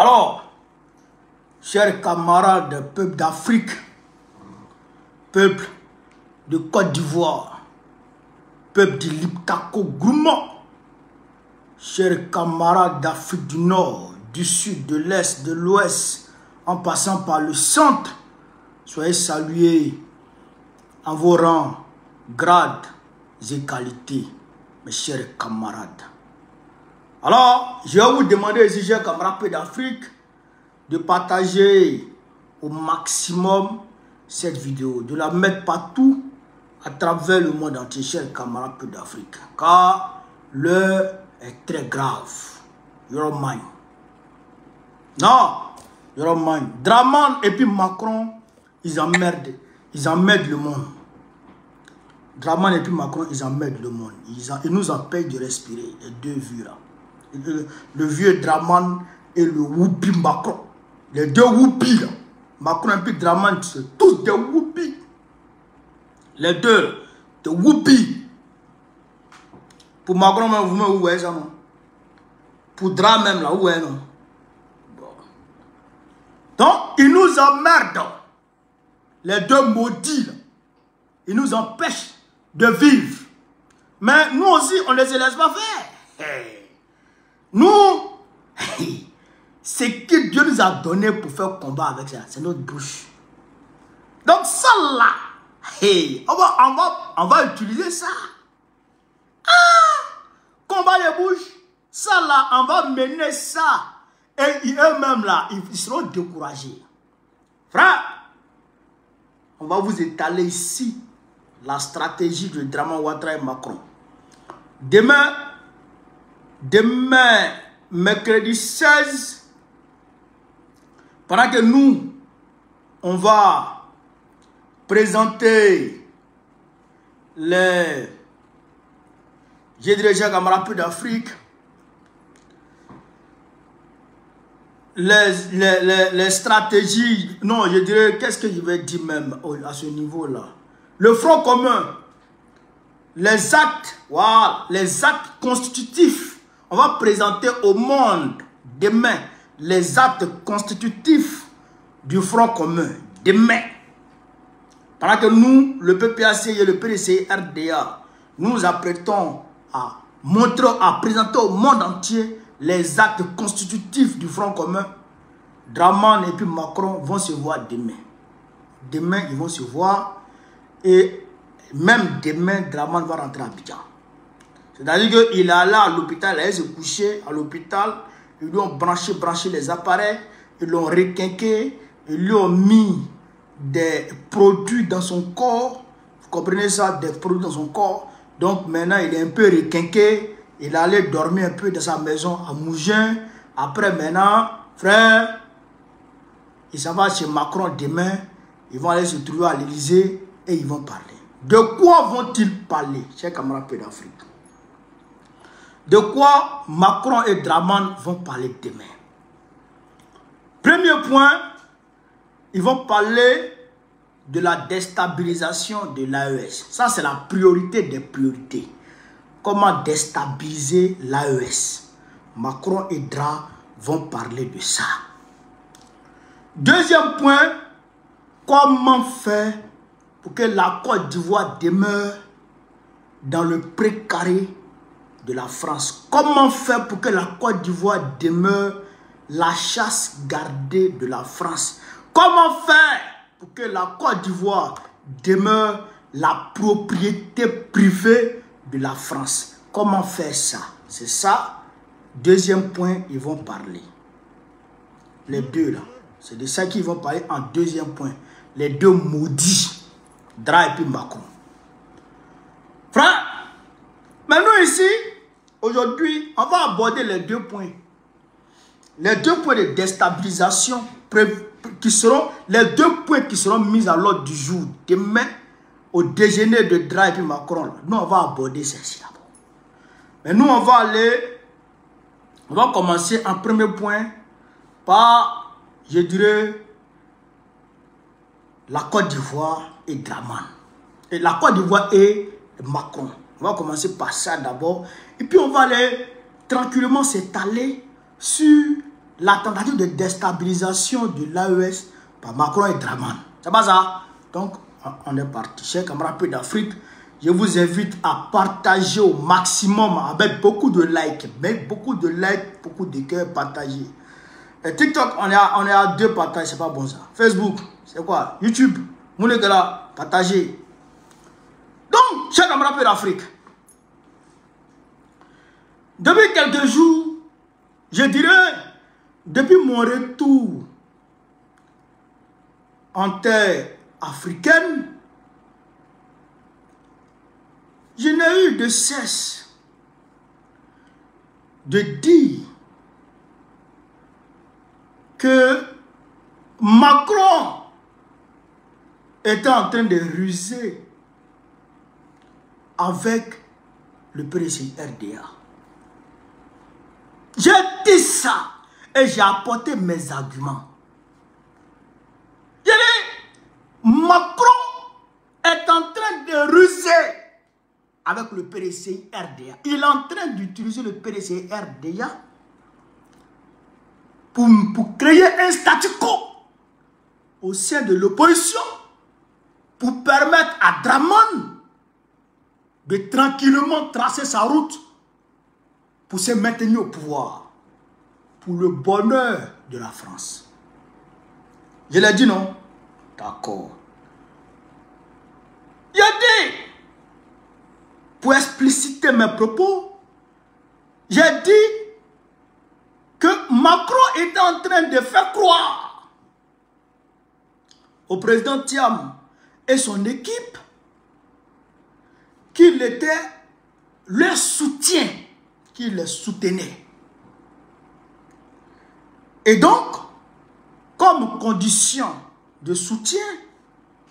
Alors, chers camarades, peuple d'Afrique, peuple de Côte d'Ivoire, peuple de Liptako Gourmand, chers camarades d'Afrique du Nord, du Sud, de l'Est, de l'Ouest, en passant par le centre, soyez salués en vos rangs, grades et qualités, mes chers camarades. Alors, je vais vous demander, ici, chers camarades peu d'Afrique, de partager au maximum cette vidéo, de la mettre partout à travers le monde entier, chers camarades peu d'Afrique, car l'heure est très grave. You're mine. Non, you're mine. Draman et puis Macron, ils emmerdent le monde. Draman et puis Macron, ils emmerdent le monde. Ils nous empêchent de respirer, les deux vieux là. Le vieux Draman et le Whoopi Macron. Les deux Whoopi là. Macron et puis Draman, c'est tous des Whoopi. Les deux, des Whoopi. Pour Macron, vous voyez ça, non? Pour Draman même là, où est non? Bon. Donc, ils nous emmerdent. Les deux maudits là. Ils nous empêchent de vivre. Mais nous aussi, on ne les laisse pas faire. Hey. Nous, hey, c'est que Dieu nous a donné pour faire combat avec ça. C'est notre bouche. Donc ça là, hey, on va utiliser ça. Ah, combat les bouches. Ça là, on va mener ça. Et eux-mêmes là, ils seront découragés. Frère, on va vous étaler ici la stratégie de Draman Ouattara et Macron. Demain, mercredi 16, pendant que nous, on va présenter les, je dirais, chers camarades peu d'Afrique, les stratégies, non, je dirais, qu'est-ce que je vais dire même à ce niveau-là? Le front commun, les actes, voilà, les actes constitutifs. On va présenter au monde demain les actes constitutifs du front commun. Demain. Pendant que nous, le PPAC et le PDC RDA, nous nous apprêtons à montrer, à présenter au monde entier les actes constitutifs du front commun. Draman et puis Macron vont se voir demain. Demain, ils vont se voir. Et même demain, Draman va rentrer à Abidjan. C'est-à-dire qu'il est allé à l'hôpital, il s'est couché à l'hôpital, ils lui ont branché les appareils, ils l'ont requinqué, ils lui ont mis des produits dans son corps. Vous comprenez ça, des produits dans son corps. Donc maintenant, il est un peu requinqué, il est allé dormir un peu dans sa maison à Mougins. Après maintenant, frère, il s'en va chez Macron demain, ils vont aller se trouver à l'Élysée. Et ils vont parler. De quoi vont-ils parler, chers camarades peu d'Afrique? De quoi Macron et Draman vont parler demain? Premier point, ils vont parler de la déstabilisation de l'AES. Ça, c'est la priorité des priorités. Comment déstabiliser l'AES? Macron et Dra vont parler de ça. Deuxième point, comment faire pour que la Côte d'Ivoire demeure dans le précaré de la France? Comment faire pour que la Côte d'Ivoire demeure la chasse gardée de la France? Comment faire pour que la Côte d'Ivoire demeure la propriété privée de la France? Comment faire ça? C'est ça. Deuxième point, ils vont parler. Les deux là. C'est de ça qu'ils vont parler en deuxième point. Les deux maudits. Dra et puis Macron. Frère, maintenant ici, aujourd'hui, on va aborder les deux points. Les deux points de déstabilisation qui seront les deux points qui seront mis à l'ordre du jour. Demain, au déjeuner de Dra et puis Macron, là, nous on va aborder ceci d'abord. Mais nous on va commencer en premier point par, je dirais, la Côte d'Ivoire et Draman. Et la Côte d'Ivoire et Macron. On va commencer par ça d'abord. Et puis on va aller tranquillement s'étaler sur la tentative de déstabilisation de l'AES par Macron et Draman. C'est pas ça? Donc, on est parti. Chers camarades Peu d'Afrique, je vous invite à partager au maximum avec beaucoup de likes. Beaucoup de likes, beaucoup de cœurs partagés. Et TikTok, on est à 2 partages, c'est pas bon ça. Facebook, c'est quoi? YouTube, mon les gars, partagez. Donc, chers camarades Peu d'Afrique, depuis quelques jours, je dirais, depuis mon retour en terre africaine, je n'ai eu de cesse de dire que Macron était en train de ruser avec le président RDA. J'ai dit ça et j'ai apporté mes arguments. J'ai dit, Macron est en train de ruser avec le PDCI RDA. Il est en train d'utiliser le PDCI RDA pour créer un statu quo au sein de l'opposition pour permettre à Draman de tranquillement tracer sa route pour se maintenir au pouvoir, pour le bonheur de la France. Je l'ai dit, non? D'accord. J'ai dit, pour expliciter mes propos, j'ai dit que Macron était en train de faire croire au président Thiam et son équipe qu'il était leur soutien, qu'il les soutenait. Et donc, comme condition de soutien,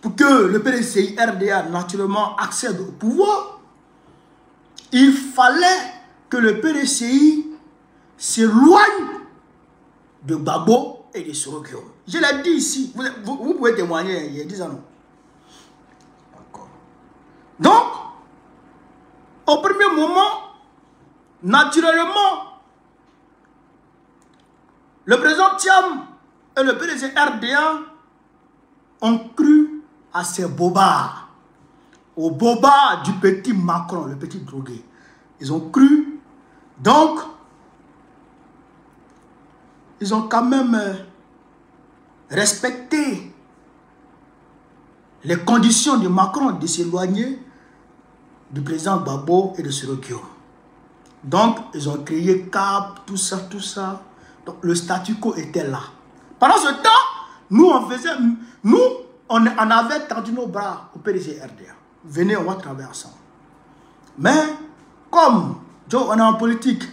pour que le PDCI RDA naturellement accède au pouvoir, il fallait que le PDCI s'éloigne de Gbagbo et de Soro Guillaume. Je l'ai dit ici, vous pouvez témoigner, il y a 10 ans. D'accord. Donc, au premier moment, naturellement, le président Thiam et le PDCI RDA ont cru à ces bobards, aux bobards du petit Macron, le petit drogué. Ils ont cru, donc, ils ont quand même respecté les conditions de Macron de s'éloigner du président Gbagbo et de Soro Guillaume. Donc, ils ont créé CAP, tout ça, tout ça. Donc, le statu quo était là. Pendant ce temps, on avait tendu nos bras au PDCI RDA. Venez, on va travailler ensemble. Mais, comme on est en politique,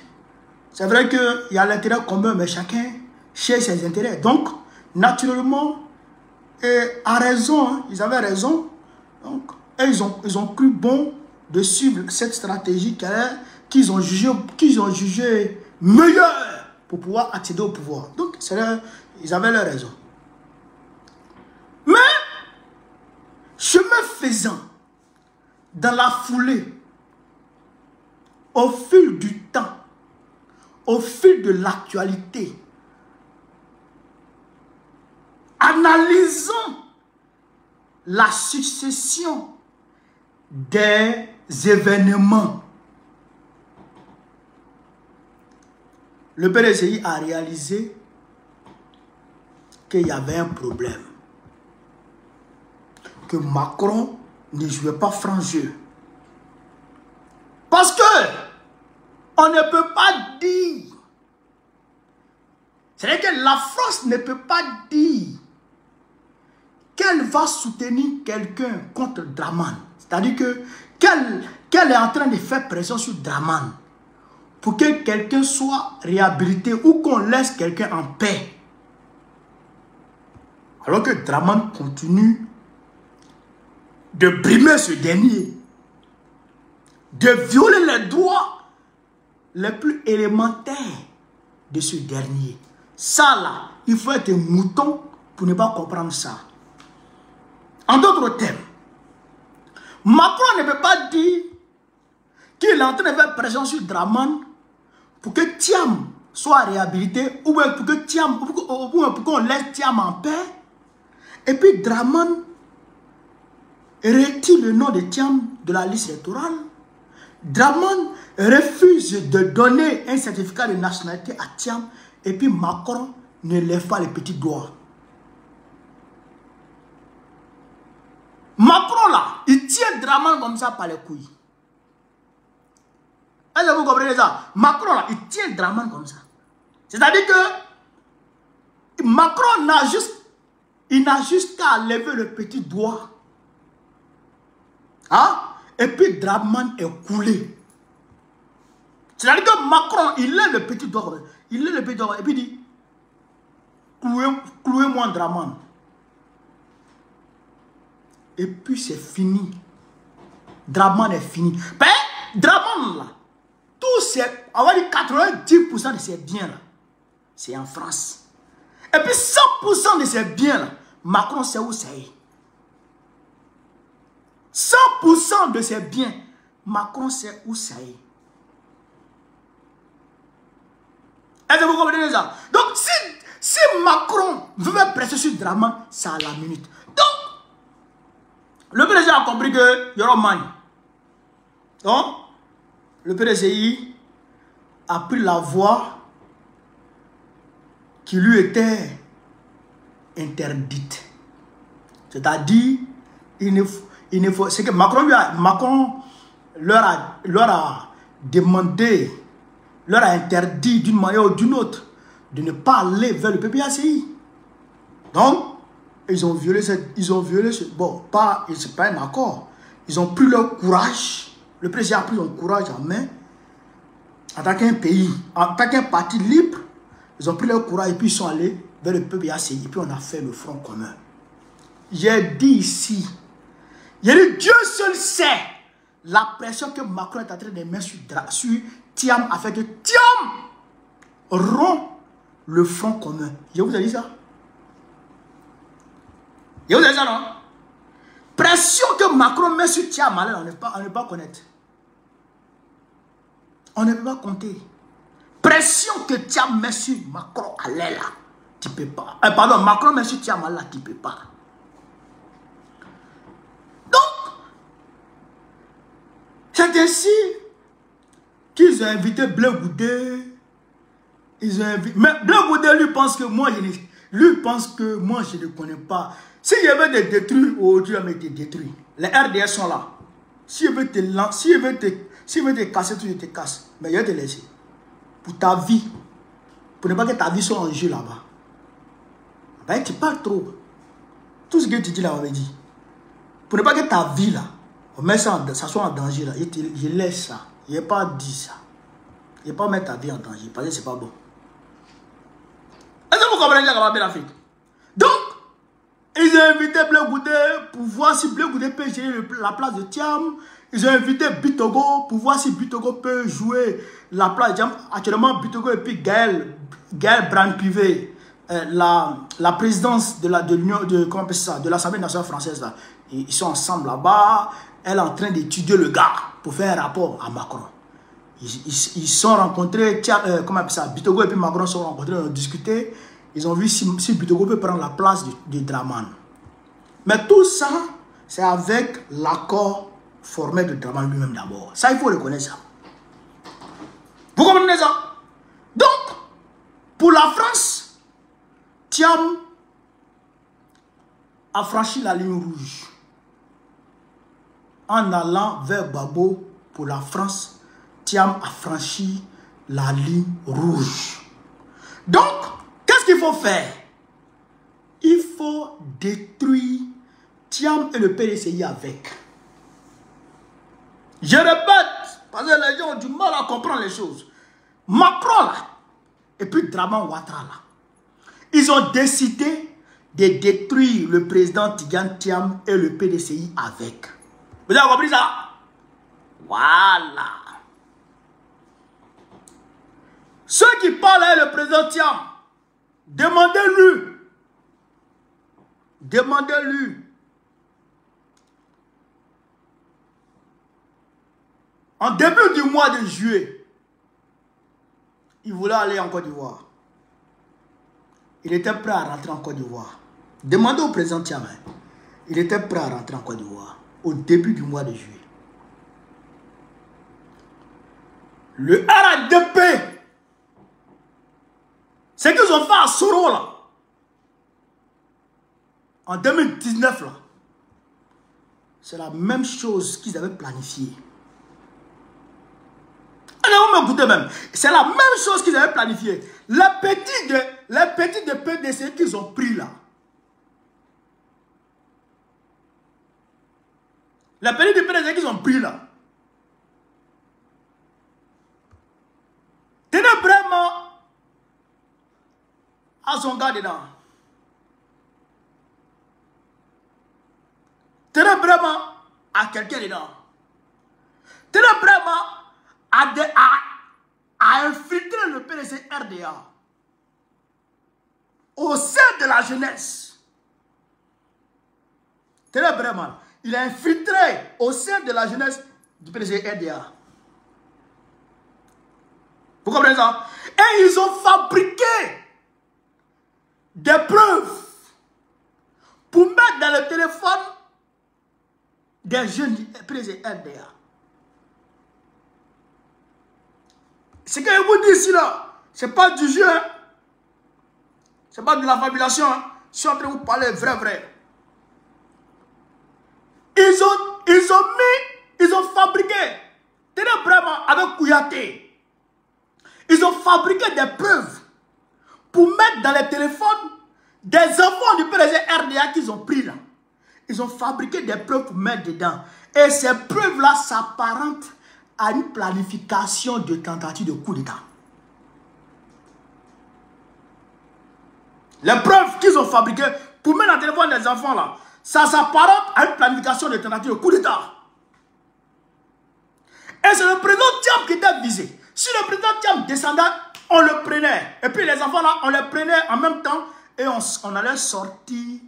c'est vrai qu'il y a l'intérêt commun, mais chacun cherche ses intérêts. Donc, naturellement, et à raison, hein, ils avaient raison. Donc, et ils ont cru bon de suivre cette stratégie qu'ils ont jugé meilleure pour pouvoir accéder au pouvoir. Donc, ils avaient leur raison. Mais, chemin faisant, dans la foulée, au fil du temps, au fil de l'actualité, analysons la succession des événements. Le PDCI a réalisé qu'il y avait un problème. Que Macron ne jouait pas franc jeu. Parce que on ne peut pas dire, c'est-à-dire que la France ne peut pas dire qu'elle va soutenir quelqu'un contre Draman. C'est-à-dire qu'elle est en train de faire pression sur Draman pour que quelqu'un soit réhabilité ou qu'on laisse quelqu'un en paix. Alors que Draman continue de brimer ce dernier, de violer les droits les plus élémentaires de ce dernier. Ça là, il faut être un mouton pour ne pas comprendre ça. En d'autres termes, Macron ne peut pas dire qu'il est en train de faire pression sur Draman pour que Thiam soit réhabilité, ou bien pour qu'on laisse Thiam en paix. Et puis Dramane retire le nom de Thiam de la liste électorale. Dramane refuse de donner un certificat de nationalité à Thiam. Et puis Macron ne lève pas les petits doigts. Macron là, il tient Dramane comme ça par les couilles. Est-ce que vous comprenez ça? Macron là, il tient Dramane comme ça. C'est-à-dire que Macron n'a juste qu'à lever le petit doigt. Hein? Et puis Dramane est coulé. C'est-à-dire que Macron, il lève le petit doigt. Il lève le petit doigt et puis il dit, clouez-moi Dramane. Et puis c'est fini. Dramane est fini. Ben, Dramane là, tous ces, on va dire 90% de ces biens là, c'est en France. Et puis 100% de ces biens là, Macron sait où c'est. 100% de ces biens, Macron sait où c'est. Est-ce que vous comprenez ça? Donc si Macron veut presser sur Dramane, c'est à la minute. Donc, le président a compris que il y aura man. Donc, le PDCI a pris la voie qui lui était interdite. C'est-à-dire, il ne faut, c'est que Macron leur a demandé, leur a interdit d'une manière ou d'une autre de ne pas aller vers le PPACI. Donc, ils ont violé bon, c'est pas un accord. Ils ont pris leur courage. Le président a pris son courage en main. En tant qu'un pays, en tant qu'un parti libre, ils ont pris leur courage et puis ils sont allés vers le PPACI. Et puis on a fait le front commun. J'ai dit ici, il y a dit Dieu seul sait la pression que Macron est en train de mettre sur Thiam afin que Thiam rompt le front commun. Je vous ai dit ça? Je vous ai dit ça, non? Pression que Macron met sur Thiam, on ne peut pas connaître. On ne peut pas compter. Pression que Thiam met sur Macron, allez là, tu ne peux pas. Pardon, Macron met sur Thiam, là, tu ne peux pas. Donc, c'est ainsi qu'ils ont invité Blé Goudé. Ils ont invité. Mais Blé Goudé, lui pense que moi, je ne connais pas. S'il y avait des détruits, aujourd'hui, il a été détruit. Les RDS sont là. S'il veut te casser, tu te casses. Mais il va te laisser. Pour ta vie. Pour ne pas que ta vie soit en jeu là-bas. Ben, tu parles trop. Tout ce que tu dis là, on va dire. Pour ne pas que ta vie là, on met ça soit en danger là. Je laisse ça. Je n'ai pas dit ça. Je n'ai pas mettre ta vie en danger. Parce que c'est pas bon. Est-ce que vous comprenez comment bien l'Afrique? Donc, ils ont invité Blé Goudé pour voir si Blé Goudé peut gérer la place de Thiam. Ils ont invité Bitogo pour voir si Bitogo peut jouer la place de Thiam. Actuellement, Bitogo et puis Gaël Brand-Pivet, la présidence de l'Union de l'Assemblée nationale française, là, ils sont ensemble là-bas. Elle est en train d'étudier le gars pour faire un rapport à Macron. Ils sont rencontrés, Bitogo et puis Macron sont rencontrés, ils ont discuté. Ils ont vu si Bitogo peut prendre la place de Dramane. Mais tout ça, c'est avec l'accord formel de Dramane lui-même d'abord. Ça, il faut reconnaître ça. Vous comprenez ça? Donc, pour la France, Thiam a franchi la ligne rouge. En allant vers Gbagbo, pour la France, Thiam a franchi la ligne rouge. Donc, qu'est-ce qu'il faut faire? Il faut détruire Thiam et le PDCI avec. Je répète, parce que les gens ont du mal à comprendre les choses. Macron là, et puis Dramane Ouattara là, ils ont décidé de détruire le président Tidjane Thiam et le PDCI avec. Vous avez compris ça? Voilà. Ceux qui parlent avec le président Thiam, demandez-lui. Demandez-lui. En début du mois de juillet, il voulait aller en Côte d'Ivoire. Il était prêt à rentrer en Côte d'Ivoire. Demandez au président Thiam. Il était prêt à rentrer en Côte d'Ivoire au début du mois de juillet. Le RADP, ce qu'ils ont fait à Soro là, en 2019 là, c'est la même chose qu'ils avaient planifié. Allez, vous m'écoutez même. C'est la même chose qu'ils avaient planifié. Les petits de PDC qu'ils ont pris là. Les petits de PDC qu'ils ont pris là. Tenez vraiment à son gars dedans. Tenez vraiment à quelqu'un dedans. Tenez vraiment à infiltrer le PDC RDA au sein de la jeunesse. Tenez vraiment, il a infiltré au sein de la jeunesse du PDC RDA. Vous comprenez ça? Et ils ont fabriqué des preuves pour mettre dans le téléphone des jeunes du PDC RDA. Ce que je vous dis ici là, ce n'est pas du jeu, hein? Ce n'est pas de la fabulation. Hein? Je suis en train de vous parler vrai. Ils ont fabriqué, tenez vraiment avec Kouyaté, ils ont fabriqué des preuves pour mettre dans les téléphones des enfants du PDC RDA qu'ils ont pris là. Ils ont fabriqué des preuves pour mettre dedans. Et ces preuves-là s'apparentent à une planification de tentative de coup d'État. Les preuves qu'ils ont fabriquées pour mettre dans le téléphone des enfants là, ça s'apparente à une planification de tentative de coup d'État. Et c'est le président Thiam qui était visé. Si le président Thiam descendait, on le prenait. Et puis les enfants là, on les prenait en même temps et on allait sortir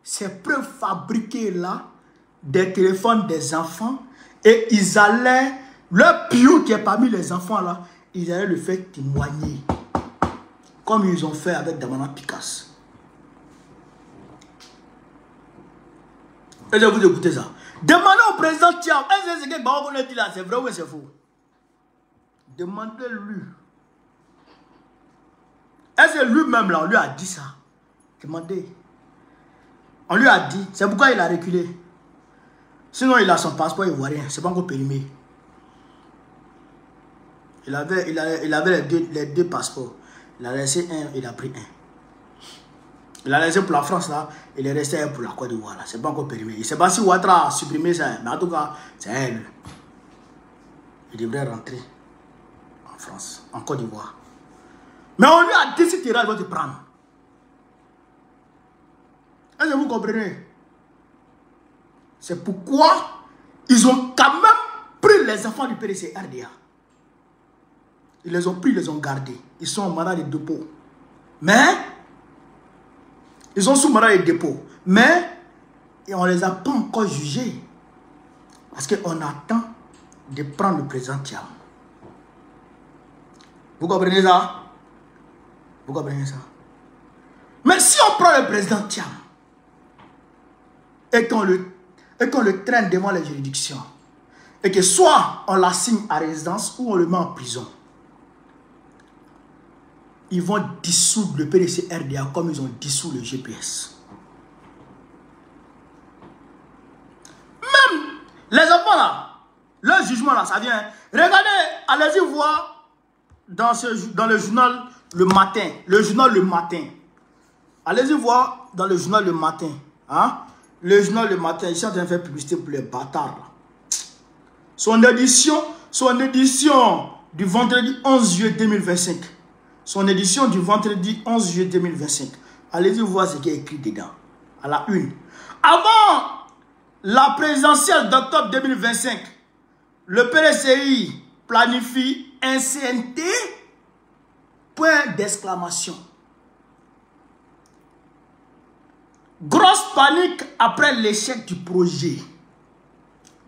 ces preuves fabriquées là des téléphones des enfants et ils allaient, le piou qui est parmi les enfants là, ils allaient le faire témoigner. Comme ils ont fait avec Damana Picasso. Et je vous écoutez ça. Demandez au président Thiam, est-ce que ce que Baron dit là, c'est vrai ou c'est faux? Demandez-lui. Est-ce que lui-même là, on lui a dit ça? Demandez. On lui a dit, c'est pourquoi il a reculé. Sinon, il a son passeport ivoirien, c'est pas encore périmé. Il avait les deux passeports. Il a laissé un, il a pris un. Il a laissé pour la France là, il est resté un pour la Côte d'Ivoire là. C'est pas encore périmé. Je ne sais pas si Ouattara a supprimé ça, mais en tout cas, c'est elle. Il devrait rentrer en France, en Côte d'Ivoire. Mais on lui a dit si tu iras, il va te prendre. Est-ce que vous comprenez? C'est pourquoi ils ont quand même pris les enfants du PDC RDA. Ils les ont pris, ils les ont gardés. Ils sont en mandat de dépôt. Mais, ils sont sous mandat de dépôt. Mais, on ne les a pas encore jugés. Parce qu'on attend de prendre le président Thiam. Vous comprenez ça? Vous comprenez ça? Mais si on prend le président Thiam et qu'on le traîne devant les juridictions et que soit on l'assigne à résidence ou on le met en prison, ils vont dissoudre le PDC RDA comme ils ont dissous le GPS. Même les enfants là, le jugement là, ça vient. Regardez, allez-y voir dans le journal Le Matin. Le journal Le Matin. Allez-y voir dans le journal Le Matin. Hein? Le journal Le Matin, ils sont en train de faire publicité pour les bâtards là. Son édition du vendredi 11 juillet 2025. Son édition du vendredi 11 juillet 2025. Allez-y voir ce qui est écrit dedans. À la une. Avant la présidentielle d'octobre 2025, le PDCI planifie un CNT, point d'exclamation. Grosse panique après l'échec du projet.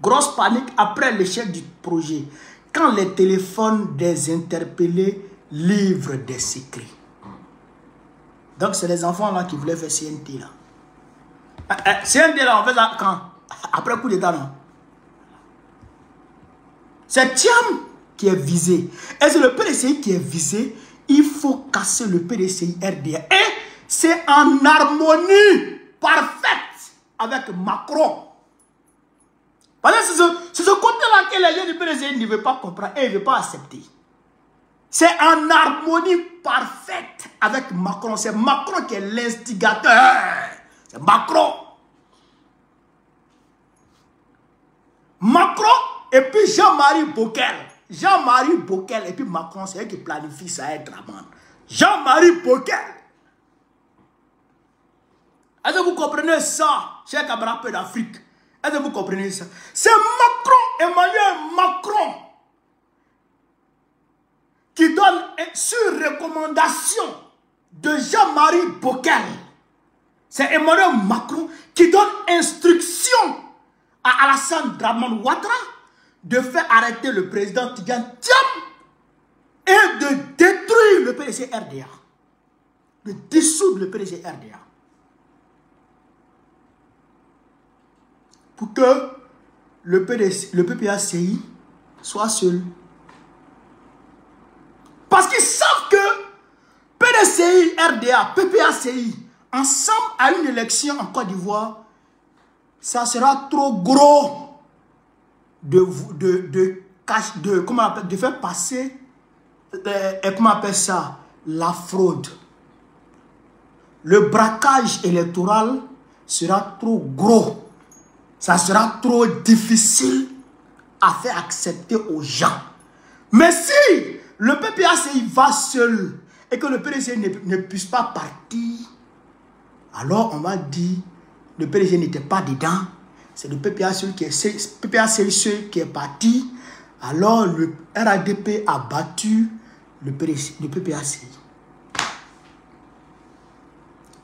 Grosse panique après l'échec du projet. Quand les téléphones des interpellés livre des secrets. Donc, c'est les enfants là qui voulaient faire CNT là. CNT là, on fait ça quand? Après coup d'état, non? C'est Thiam qui est visé. Et c'est le PDCI qui est visé. Il faut casser le PDCI RDA. Et c'est en harmonie parfaite avec Macron. Parce que c'est ce côté-là que les gens du PDCI ne veulent pas comprendre et ne veulent pas accepter. C'est en harmonie parfaite avec Macron. C'est Macron qui est l'instigateur. C'est Macron. Macron et puis Jean-Marie Bockel. Jean-Marie Bockel et puis Macron, c'est eux qui planifient ça être Draman. Jean-Marie Bockel. Est-ce que vous comprenez ça, chers camarades d'Afrique? Est-ce que vous comprenez ça? C'est Macron, Emmanuel Macron, qui donne, sur recommandation de Jean-Marie Bockel, c'est Emmanuel Macron qui donne instruction à Alassane Dramane Ouattara de faire arrêter le président Tidjane Thiam et de détruire le PDC RDA, de dissoudre le PDC RDA. Pour que le PPACI soit seul. Parce qu'ils savent que PDCI, RDA, PPACI, ensemble à une élection en Côte d'Ivoire, ça sera trop gros de faire passer, comment on appelle ça, la fraude. Le braquage électoral sera trop gros. Ça sera trop difficile à faire accepter aux gens. Mais si le PPACI va seul et que le PDC ne puisse pas partir, alors on va dire le PDC n'était pas dedans. C'est le PPACI qui est parti. Alors le RADP a battu le PPACI.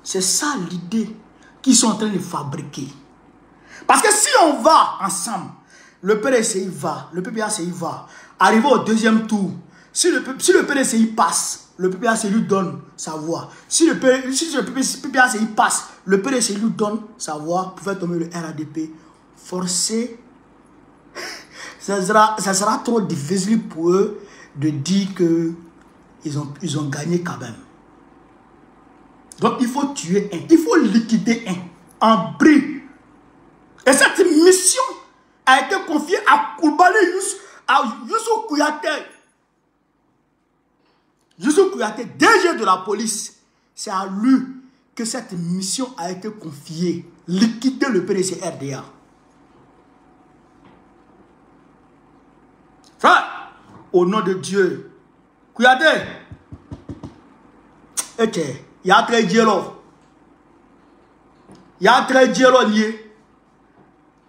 C'est ça l'idée qu'ils sont en train de fabriquer. Parce que si on va ensemble, le PDCI va, le PPACI va, arriver au deuxième tour, si le PDCI passe, le PPACI lui donne sa voix. Si le PPACI passe, le PDCI lui donne sa voix pour faire tomber le RADP. Forcé, ça sera trop difficile pour eux de dire qu'ils ont gagné quand même. Donc il faut tuer un, il faut liquider un en bris. Et cette mission a été confiée à Koulibaly Youssou Kouyaté. Youssou Kouyaté, DG de la police. C'est à lui que cette mission a été confiée. Liquider le PDC RDA. Frère, au nom de Dieu, Kouyaté, ok, il y a très dialogue. Il y a très dialogue lié.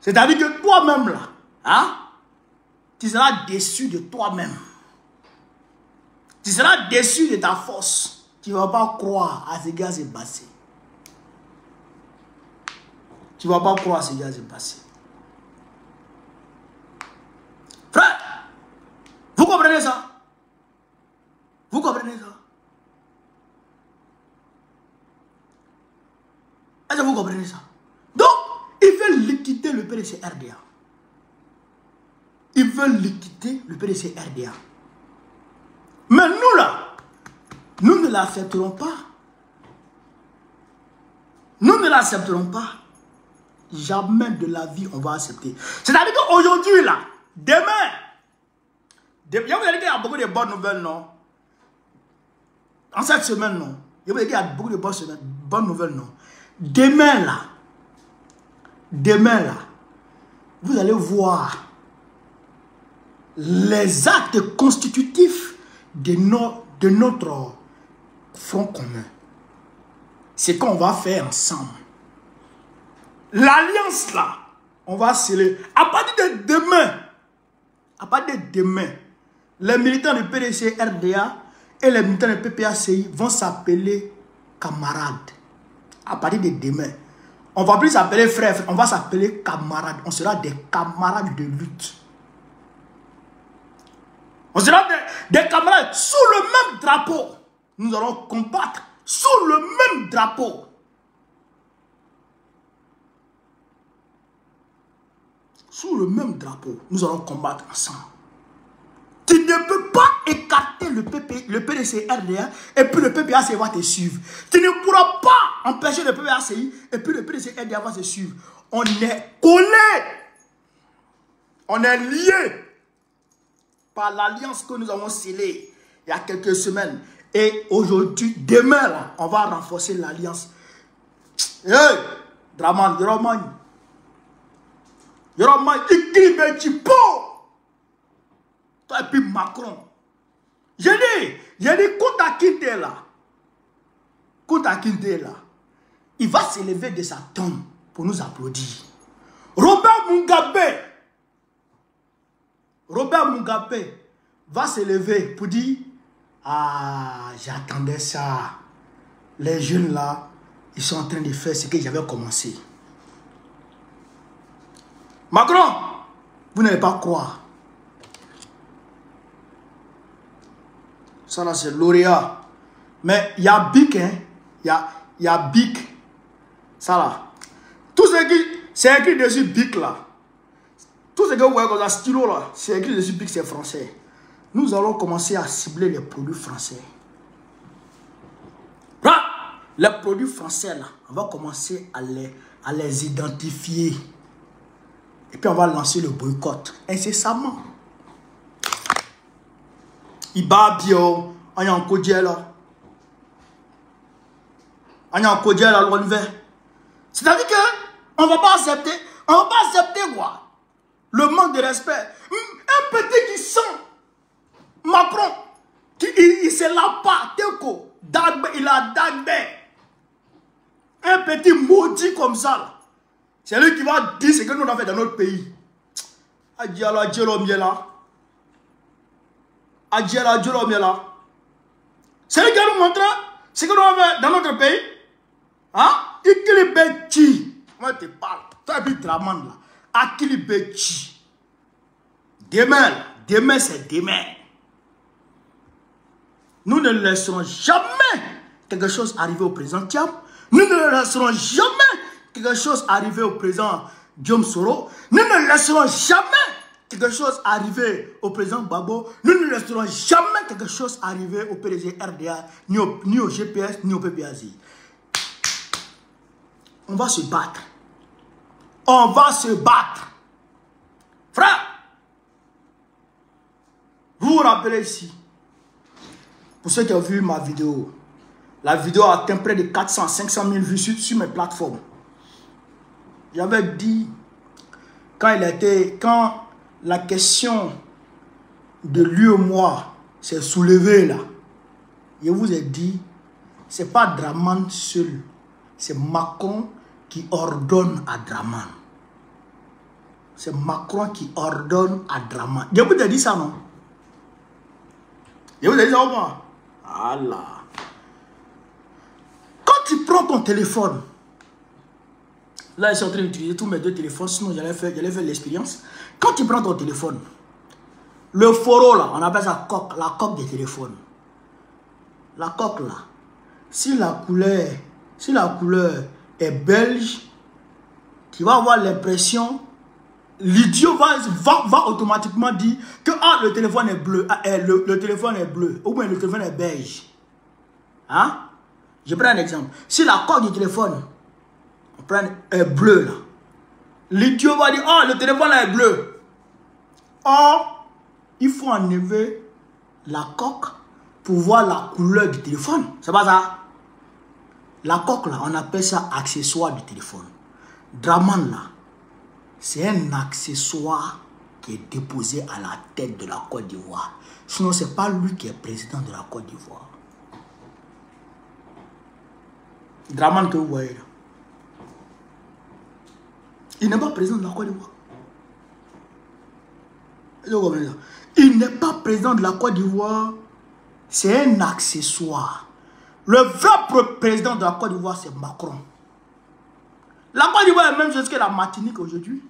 C'est-à-dire que toi-même là, hein, tu seras déçu de toi-même. Tu seras déçu de ta force. Tu ne vas pas croire à ce qui s'est passé. Tu ne vas pas croire à ce qui s'est passé. Frère, vous comprenez ça? Vous comprenez ça? Est-ce que vous comprenez ça? Donc, ils veulent liquider le PDC RDA. Ils veulent liquider le PDC RDA. Mais nous là, nous ne l'accepterons pas. Nous ne l'accepterons pas. Jamais de la vie on va accepter. C'est-à-dire qu'aujourd'hui là, demain, vous allez dire qu'il y a beaucoup de bonnes nouvelles, non? En cette semaine, non? Je vous allez dire qu'il y a beaucoup de bonnes nouvelles, non? Demain là, vous allez voir les actes constitutifs de notre front commun. C'est qu'on va faire ensemble. L'alliance là, on va sceller. À partir de demain, les militants du PDC RDA et les militants du PPACI vont s'appeler camarades. À partir de demain, on ne va plus s'appeler frères, on va s'appeler camarades. On sera des camarades de lutte. On sera des camarades sous le même drapeau. Nous allons combattre sous le même drapeau. Sous le même drapeau, nous allons combattre ensemble. Tu ne peux pas écarter le PDC RDA et puis le PPACI va te suivre. Tu ne pourras pas empêcher le PPACI et puis le PDC RDA va te suivre. On est collés. On est liés par l'alliance que nous avons scellée il y a quelques semaines. Et aujourd'hui, demain, là, on va renforcer l'alliance. Hey, Draman, Yoroman, Ikibetipo. Toi et puis Macron. J'ai dit, Kouta Kinte là, il va s'élever de sa tombe pour nous applaudir. Robert Mugabe va s'élever pour dire, ah, j'attendais ça. Les jeunes là, ils sont en train de faire ce que j'avais commencé. Macron, vous n'allez pas croire. Ça là, c'est lauréat. Mais il y a Bic, hein. Il y a Bic. Ça là. Tout ce qui... C'est écrit dessus Bic là. Tout ce que vous voyez comme ça, stylo là, c'est écrit dessus Bic, c'est français. Nous allons commencer à cibler les produits français. Là, les produits français là, on va commencer à les identifier. Et puis on va lancer le boycott incessamment. Ibabio, on y a un codier là. On y a un codier là, c'est-à-dire que on va pas accepter quoi? Le manque de respect. Un petit qui sent Macron, il se l'a pas, Teko, Dagbe, il a Dagbe. Un petit maudit comme ça là. C'est lui qui va dire ce que nous avons fait dans notre pays. Adjala Djelomiela. Adjala Djelomiela. C'est lui qui va nous montrer ce que nous avons fait dans notre pays. Hein? Ikilibechi. Moi je te parle. Toi et puis Draman là. Akilibechi. Demain c'est demain. Nous ne laisserons jamais quelque chose arriver au président Thiam. Nous ne laisserons jamais quelque chose arriver au président Guillaume Soro. Nous ne laisserons jamais quelque chose arriver au président Gbagbo. Nous ne laisserons jamais quelque chose arriver au PDG RDA, ni au GPS, ni au PPACI. On va se battre. On va se battre. Frère, vous vous rappelez ici, pour ceux qui ont vu ma vidéo, la vidéo a atteint près de 400-500 000 vues sur mes plateformes. J'avais dit, quand la question de lui et moi s'est soulevée là, je vous ai dit, c'est pas Draman seul, c'est Macron qui ordonne à Draman. C'est Macron qui ordonne à Draman. Je vous ai dit ça, non? Je vous ai dit ça ou pas? Allah. Quand tu prends ton téléphone, là je suis en train d'utiliser tous mes deux téléphones, sinon j'allais faire l'expérience. Quand tu prends ton téléphone, le foro là, on appelle ça coque, la coque des téléphones. La coque là, si la couleur est belge, tu vas avoir l'impression, l'idiot va automatiquement dire que ah, le téléphone est bleu, le téléphone est bleu, ou bien le téléphone est beige. Hein? Je prends un exemple. Si la coque du téléphone est bleue là, l'idiot va dire ah, le téléphone là est bleu. Or, il faut enlever la coque pour voir la couleur du téléphone. C'est pas ça? La coque là, on appelle ça accessoire du téléphone. Draman là, c'est un accessoire qui est déposé à la tête de la Côte d'Ivoire. Sinon, ce n'est pas lui qui est président de la Côte d'Ivoire. Draman que vous voyez là, il n'est pas président de la Côte d'Ivoire. Il n'est pas président de la Côte d'Ivoire. C'est un accessoire. Le vrai président de la Côte d'Ivoire, c'est Macron. La Côte d'Ivoire est la même chose que la Martinique aujourd'hui.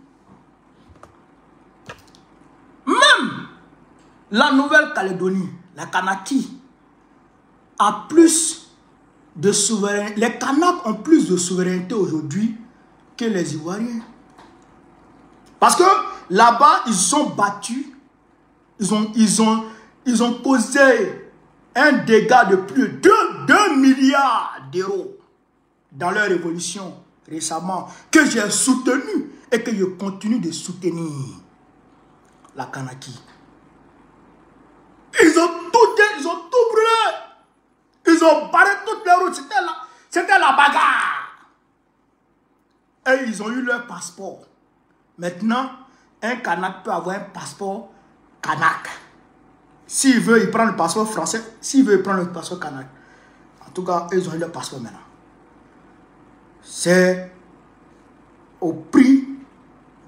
Même. La Nouvelle-Calédonie, la Kanaki, a plus de souveraineté. Les Kanaks ont plus de souveraineté aujourd'hui que les Ivoiriens. Parce que là-bas, ils sont battus. Ils ont causé un dégât de plus de 2 milliards d'euros dans leur révolution récemment, que j'ai soutenu et que je continue de soutenir. La Kanaki. Ils ont tout brûlé. Ils ont barré toutes les routes. C'était la bagarre. Et ils ont eu leur passeport. Maintenant, un Kanak peut avoir un passeport Kanak. S'il veut, il prend le passeport français. S'il veut, il prend le passeport Kanak. En tout cas, ils ont eu leur passeport maintenant. C'est au prix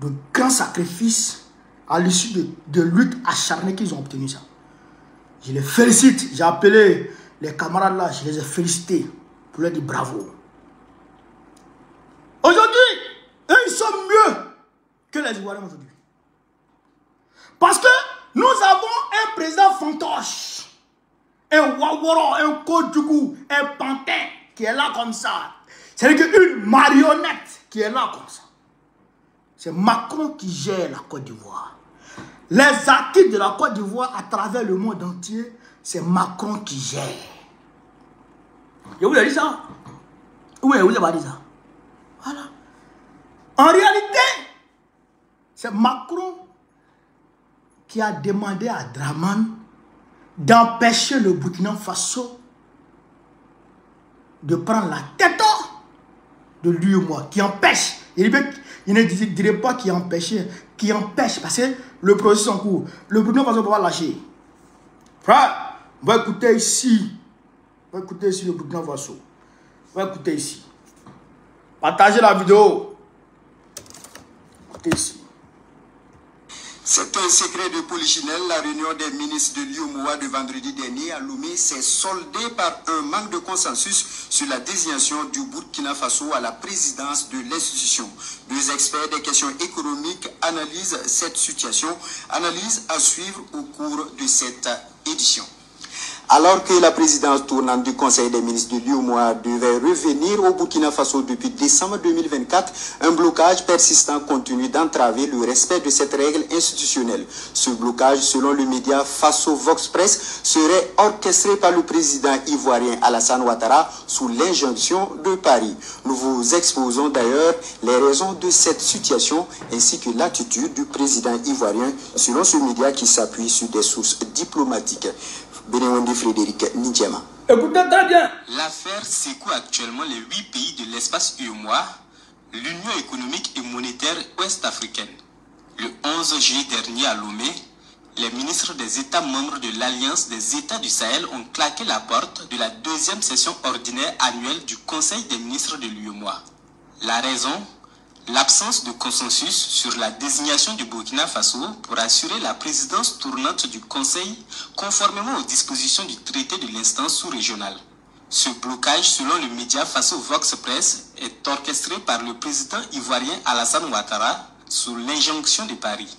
de grands sacrifices, à l'issue de luttes acharnées qu'ils ont obtenu ça. Je les félicite. J'ai appelé les camarades là, je les ai félicités pour leur dire bravo. Aujourd'hui, eux, ils sont mieux que les Ivoiriens aujourd'hui. Parce que nous avons un président fantoche, un Waworo, un Kodjougou, un pantin qui est là comme ça. C'est-à-dire une marionnette qui est là comme ça. C'est Macron qui gère la Côte d'Ivoire. Les acquis de la Côte d'Ivoire à travers le monde entier, c'est Macron qui gère. Je vous ai dit ça. Oui, je vous ai pas dit ça. Voilà. En réalité, c'est Macron qui a demandé à Draman d'empêcher le Burkina Faso de prendre la tête de lui et moi, qui empêche. Il ne dirait pas qui empêche, parce que le processus en cours. Le Burkina Faso ne peut pas lâcher. Frère, on va écouter ici. On va écouter ici le Burkina Faso. On va écouter ici. Partagez la vidéo. Écoutez ici. C'est un secret de polichinelle. La réunion des ministres de l'UEMOA de vendredi dernier à Lomé s'est soldée par un manque de consensus sur la désignation du Burkina Faso à la présidence de l'institution. Deux experts des questions économiques analysent cette situation. Analyse à suivre au cours de cette édition. Alors que la présidence tournante du Conseil des ministres de l'UEMOA devait revenir au Burkina Faso depuis décembre 2024, un blocage persistant continue d'entraver le respect de cette règle institutionnelle. Ce blocage, selon le média Faso Vox Press, serait orchestré par le président ivoirien Alassane Ouattara sous l'injonction de Paris. Nous vous exposons d'ailleurs les raisons de cette situation ainsi que l'attitude du président ivoirien, selon ce média qui s'appuie sur des sources diplomatiques. Frédéric Nindiema. Écoutez très bien. L'affaire secoue actuellement les 8 pays de l'espace UEMOA, l'Union économique et monétaire ouest-africaine. Le 11 juillet dernier à Lomé, les ministres des États membres de l'Alliance des États du Sahel ont claqué la porte de la deuxième session ordinaire annuelle du Conseil des ministres de l'UEMOA. La raison ? L'absence de consensus sur la désignation du Burkina Faso pour assurer la présidence tournante du Conseil conformément aux dispositions du traité de l'instance sous-régionale. Ce blocage, selon le média Faso Vox Press, est orchestré par le président ivoirien Alassane Ouattara sous l'injonction de Paris.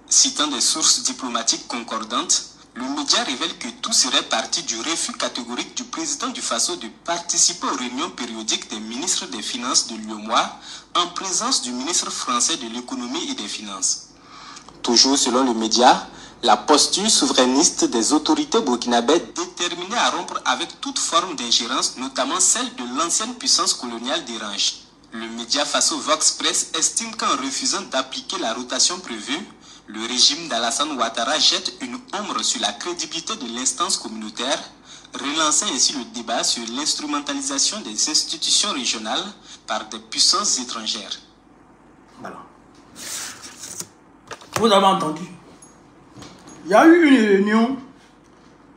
Citant des sources diplomatiques concordantes, le média révèle que tout serait parti du refus catégorique du président du Faso de participer aux réunions périodiques des ministres des Finances de l'UEMOA en présence du ministre français de l'économie et des finances. Toujours selon le média, la posture souverainiste des autorités burkinabées déterminée à rompre avec toute forme d'ingérence, notamment celle de l'ancienne puissance coloniale dérange. Le média Faso Vox Press estime qu'en refusant d'appliquer la rotation prévue, le régime d'Alassane Ouattara jette une ombre sur la crédibilité de l'instance communautaire, relançant ainsi le débat sur l'instrumentalisation des institutions régionales par des puissances étrangères. Voilà. Vous avez entendu. Il y a eu une réunion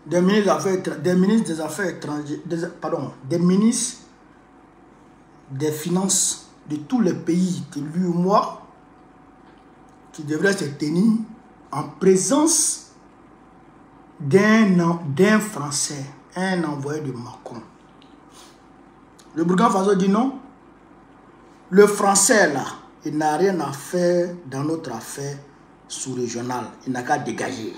des ministres des Affaires étrangères, des ministres des Finances de tous les pays de l'UEMOA qui devrait se tenir en présence d'un Français, un envoyé de Macron. Le Burkina Faso dit non. Le Français là, il n'a rien à faire dans notre affaire sous-régionale. Il n'a qu'à dégager.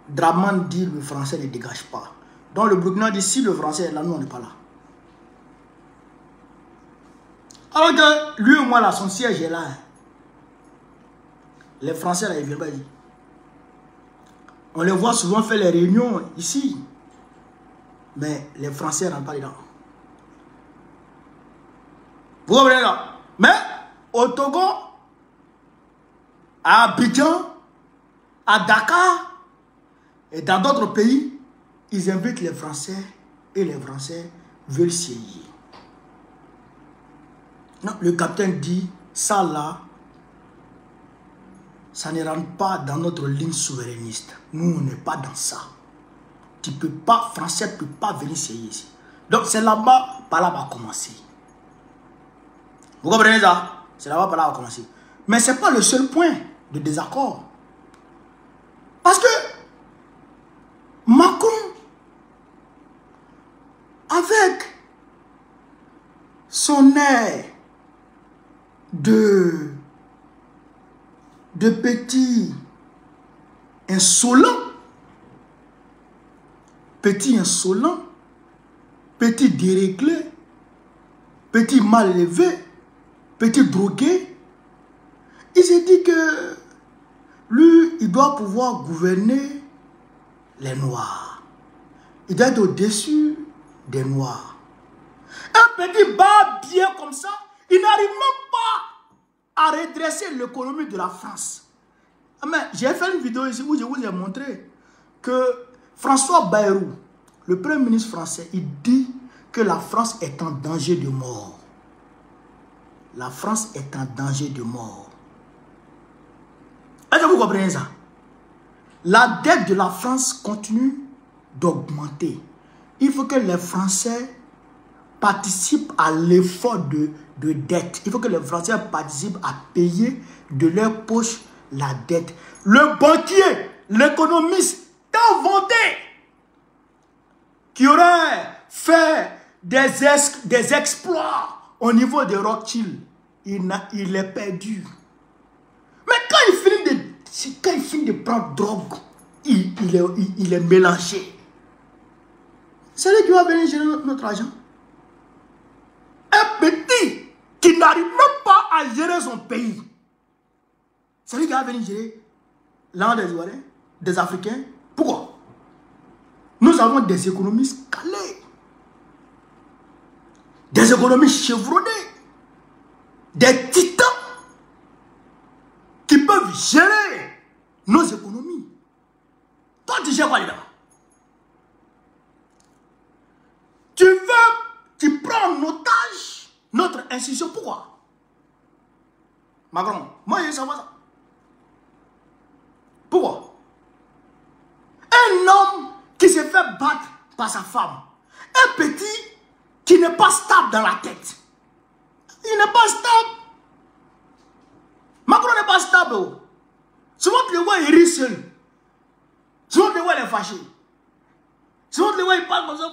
Draman dit le français ne dégage pas. Donc le Burkina dit si le français est là, nous on n'est pas là. Alors que lui et moi là, son siège est là. Hein. Les Français là, ils viennent pas dire. On les voit souvent faire les réunions ici. Mais les Français ne rentrent pas dedans. Vous comprenez là? Mais au Togo, à Abidjan, à Dakar et dans d'autres pays, ils invitent les Français et les Français veulent siéger. Non, le capitaine dit, ça là, ça ne rentre pas dans notre ligne souverainiste. Nous, on n'est pas dans ça. Tu peux pas, Français ne peut pas venir siéger ici. Donc c'est là-bas, par là va commencer. Vous comprenez ça? C'est là-bas, par là va commencer. Mais ce n'est pas le seul point de désaccord. Parce que Macron, avec son air de petit insolent, petit déréglé, petit mal élevé, petit drogué, il s'est dit que lui, il doit pouvoir gouverner les Noirs. Il doit être au-dessus des Noirs. Un petit bas bien comme ça, il n'arrive même pas à redresser l'économie de la France. Mais j'ai fait une vidéo ici où je vous ai montré que François Bayrou, le premier ministre français, il dit que la France est en danger de mort. La France est en danger de mort. Est-ce que vous comprenez ça? La dette de la France continue d'augmenter. Il faut que les Français participent à l'effort de dette. Il faut que les Français participent à payer de leur poche la dette. Le banquier, l'économiste, tant vanté, qui aurait fait des exploits au niveau de Rothschild, il est perdu. Mais quand il finit de prendre drogue, il est mélangé. C'est lui qui va venir gérer notre argent. Un petit qui n'arrive même pas à gérer son pays. C'est lui qui va venir gérer l'argent des Ivoiriens, des Africains. Pourquoi? Nous avons des économistes calés, des économistes chevronnés, des titans qui peuvent gérer nos économies. Toi, tu gères quoi là? Tu prends en otage notre institution. Pourquoi? Macron, moi je veux savoir ça. Pourquoi? Un homme qui se fait battre par sa femme, un petit qui n'est pas stable dans la tête. Il n'est pas stable. Macron n'est pas stable. Souvent tu le vois, il rit seul. Souvent tu le vois, il est fâché. Souvent tu le vois, il parle comme ça,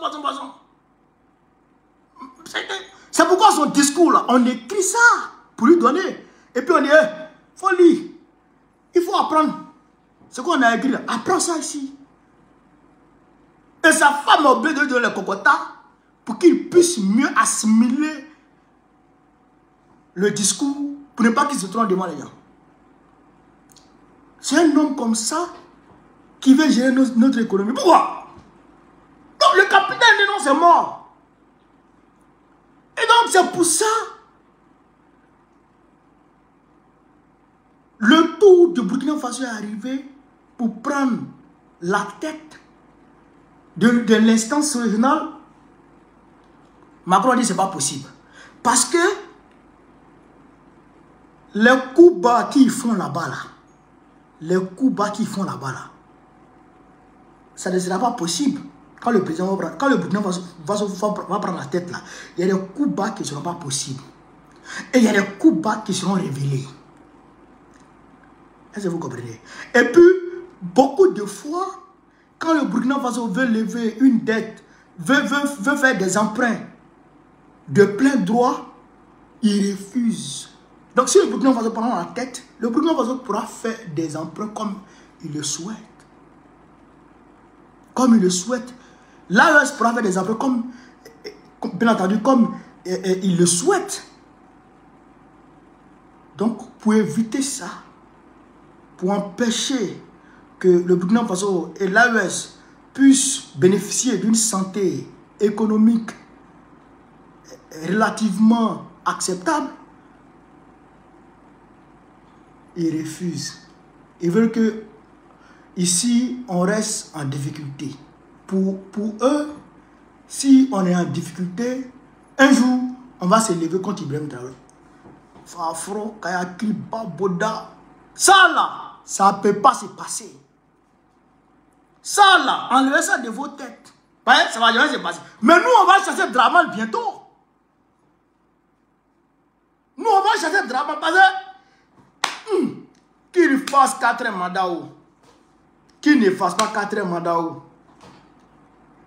C'est pourquoi son discours là, on écrit ça pour lui donner. Et puis on dit, faut lire. Il faut apprendre. Ce qu'on a écrit là, apprends ça ici. Et sa femme a obligé de lui donner le cocotas pour qu'il puisse mieux assimiler le discours, pour ne pas qu'il se trompe devant les gens. C'est un homme comme ça qui veut gérer notre économie. Pourquoi? Donc le capitaine dit non, c'est mort. Et donc c'est pour ça le tour de Burkina Faso est arrivé pour prendre la tête de l'instance régionale. Macron a dit c'est pas possible. Parce que les coups bas qu'ils font là-bas, ça ne sera pas possible. Quand le président va prendre la tête là, il y a des coups bas qui ne seront pas possibles. Et il y a des coups bas qui seront révélés. Est-ce que vous comprenez? Et puis, beaucoup de fois, quand le Burkina Faso veut lever une dette, veut faire des emprunts de plein droit, il refuse. Donc si le Burkina Faso prend la tête, le Burkina Faso pourra faire des emprunts comme il le souhaite. comme il le souhaite. L'AES pourra faire des emplois comme, bien entendu, comme il le souhaite. Donc, pour éviter ça, pour empêcher que le Burkina Faso et l'AES puissent bénéficier d'une santé économique relativement acceptable, ils refusent. Ils veulent que ici on reste en difficulté. Pour eux, si on est en difficulté, un jour on va se lever contre Ibrahim Traoré. Fafro, Kayakri, Baboda. Ça là, ça ne peut pas se passer. Ça là, enlevez ça de vos têtes. Ça va jamais se passer. Mais nous, on va chasser Draman bientôt. Nous, on va chasser Draman parce que qu'il fasse 4 mandats, qu'il ne fasse pas 4 mandats,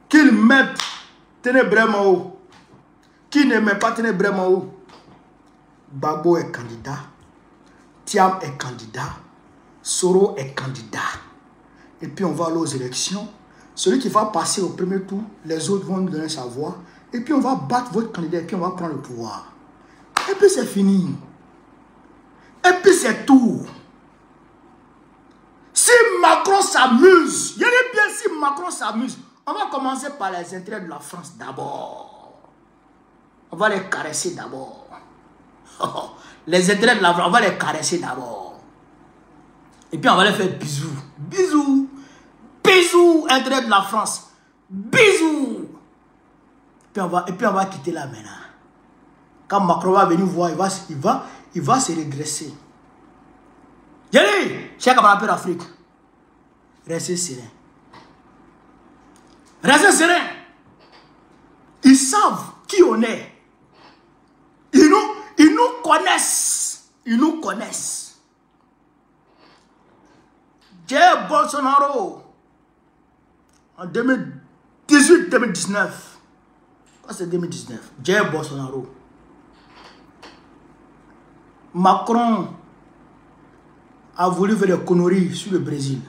qu'il mette Ténébrement, qu'il ne met pas Ténébrement. Babo est candidat, Thiam est candidat, Soro est candidat. Et puis on va aller aux élections. Celui qui va passer au premier tour, les autres vont nous donner sa voix. Et puis on va battre votre candidat et puis on va prendre le pouvoir. Et puis c'est fini. Et puis c'est tout. Si Macron s'amuse, il est bien si Macron s'amuse, on va commencer par les intérêts de la France d'abord. On va les caresser d'abord. Les intérêts de la France, on va les caresser d'abord. Et puis on va les faire bisous. Bisous. Bisous, intérêt de la France. Bisous. Et puis on va quitter là maintenant. Quand Macron va venir voir, il va se redresser. J'ai dit, chers camarades d'Afrique, restez serein. Restez serein. Ils savent qui on est. Ils nous connaissent. Ils nous connaissent. Jair Bolsonaro, en 2018-2019, c'est 2019, Jair Bolsonaro, Macron a voulu faire des conneries sur le Brésil.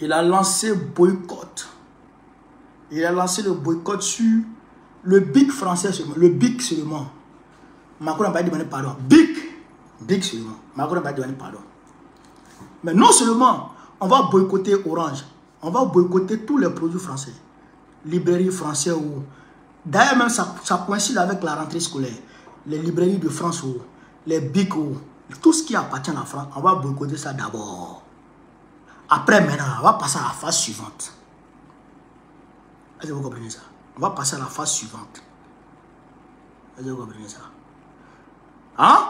Il a lancé boycott. Il a lancé le boycott sur le BIC français seulement. Le BIC seulement. Macron n'a pas demandé pardon. BIC seulement. Macron n'a pas demandé pardon. Mais non seulement on va boycotter Orange, on va boycotter tous les produits français. Librairies françaises ou... D'ailleurs même ça coïncide avec la rentrée scolaire. Les librairies de France ou les BIC ou... Tout ce qui appartient à la France, on va boycotter ça d'abord. Après maintenant, on va passer à la phase suivante. Est-ce que vous comprenez ça? On va passer à la phase suivante. Est-ce que vous comprenez ça? Hein?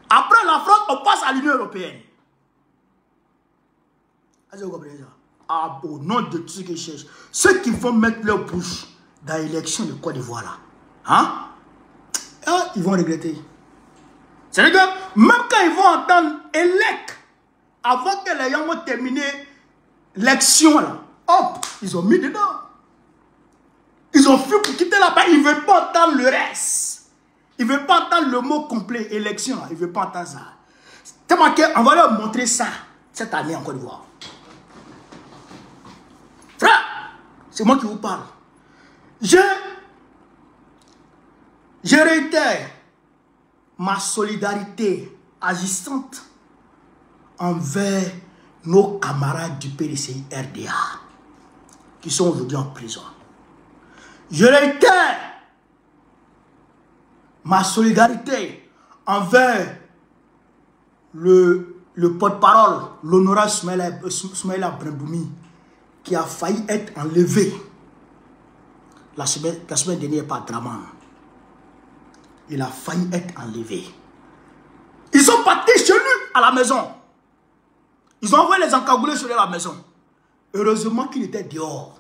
Après la France, on passe à l'Union européenne. Est-ce que vous comprenez ça? Ah, au nom de tous ceux qui cherchent, ceux qui vont mettre leur bouche dans l'élection de Côte d'Ivoire là, hein? Ils vont regretter. C'est-à-dire que même quand ils vont entendre élec, avant que les gens vont terminer l'élection là, hop, ils ont mis dedans. Ils ont fui pour quitter là-bas, ils ne veulent pas entendre le reste. Ils ne veulent pas entendre le mot complet, élection, ils ne veulent pas entendre ça. Tellement qu'on va leur montrer ça cette année en Côte d'Ivoire. Frère, c'est moi qui vous parle. Je réitère ma solidarité agissante envers nos camarades du PDCI RDA qui sont aujourd'hui en prison. Je réitère ma solidarité envers le porte-parole, l'honorable Soumaïla Brandoumi, qui a failli être enlevé la semaine dernière par Draman. Il a failli être enlevé. Ils sont partis chez lui à la maison. Ils ont envoyé les encagoulés sur la maison. Heureusement qu'il était dehors.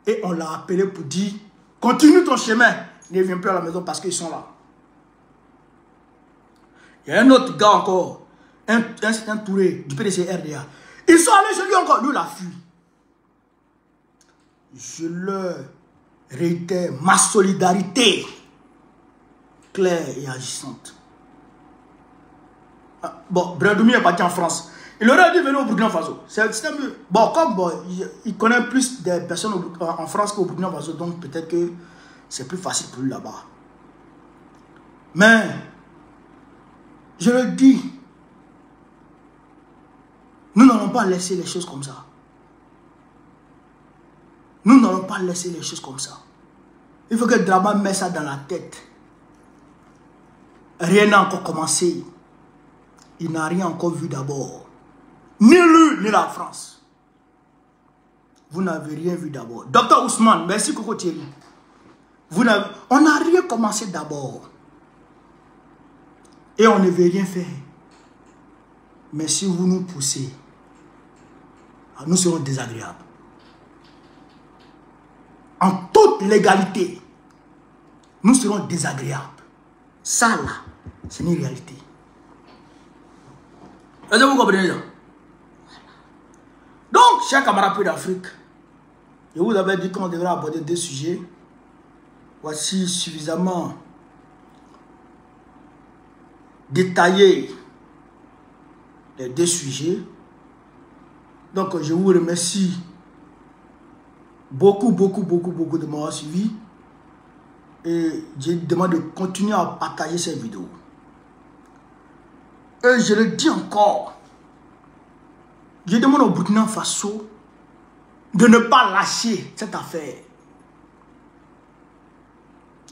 Et on l'a appelé pour dire, continue ton chemin. Ne viens plus à la maison parce qu'ils sont là. Il y a un autre gars encore, un certain Touré du PDC RDA. Ils sont allés chez lui encore. Lui, il a fui. Je leur réitère ma solidarité claire et agissante. Bon, Brandoumi est parti en France. Il aurait dû venir au Burkina Faso. C'est mieux. Bon, comme il connaît plus des personnes en France qu'au Burkina Faso, donc peut-être que c'est plus facile pour lui là-bas. Mais, je le dis, nous n'allons pas laisser les choses comme ça. Nous n'allons pas laisser les choses comme ça. Il faut que Dramane mette ça dans la tête. Rien n'a encore commencé. Il n'a rien encore vu d'abord. Ni lui, ni la France. Vous n'avez rien vu d'abord. Docteur Ousmane, merci Coco Thierry. On n'a rien commencé d'abord. Et on ne veut rien faire. Mais si vous nous poussez, nous serons désagréables. En toute légalité, nous serons désagréables. Ça là, c'est une réalité. Est-ce que vous comprenez ça? Donc, chers camarades peu d'Afrique, je vous avais dit qu'on devrait aborder deux sujets. Voici suffisamment détaillé les deux sujets. Donc, je vous remercie beaucoup de m'avoir suivi. Et je demande de continuer à partager cette vidéo. Et je le dis encore, je demande au Burkina Faso de ne pas lâcher cette affaire.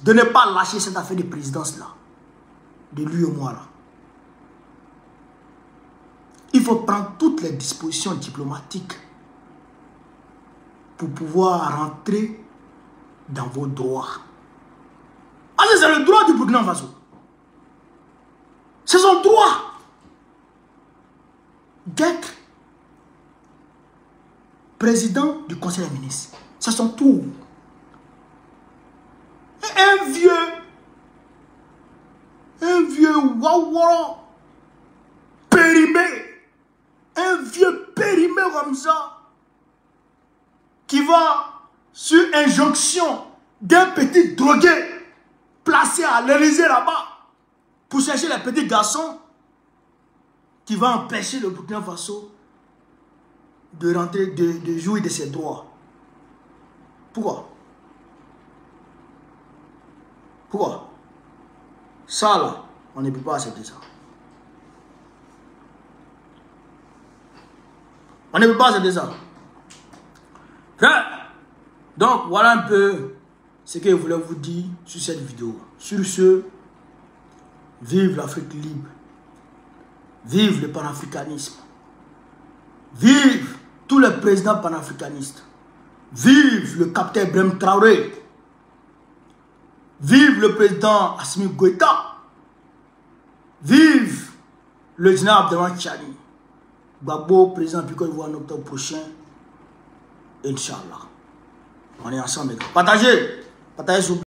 De ne pas lâcher cette affaire de présidence là. De lui et moi là. Il faut prendre toutes les dispositions diplomatiques pour pouvoir rentrer dans vos droits. Ah, c'est le droit du Burkina Faso. C'est son droit d'être président du Conseil des ministres. C'est son tour. Un vieux wawa périmé, un vieux périmé comme ça, qui va sur injonction d'un petit drogué placé à l'Élysée là-bas pour chercher les petits garçons qui va empêcher le Burkina Faso de rentrer, de jouir de ses droits. Pourquoi? Pourquoi? Ça là, on ne peut pas accepter ça. On ne peut pas accepter ça. Donc voilà un peu ce que je voulais vous dire sur cette vidéo. Sur ce, vive l'Afrique libre. Vive le panafricanisme. Vive tous les présidents panafricanistes. Vive le capitaine Ibrahim Traoré. Vive le président Assimi Goïta. Vive le général Abdelrahmane Tchani. Gbagbo, président du Côte d'Ivoire en octobre prochain. Inch'Allah. On est ensemble. Partagez. Partagez.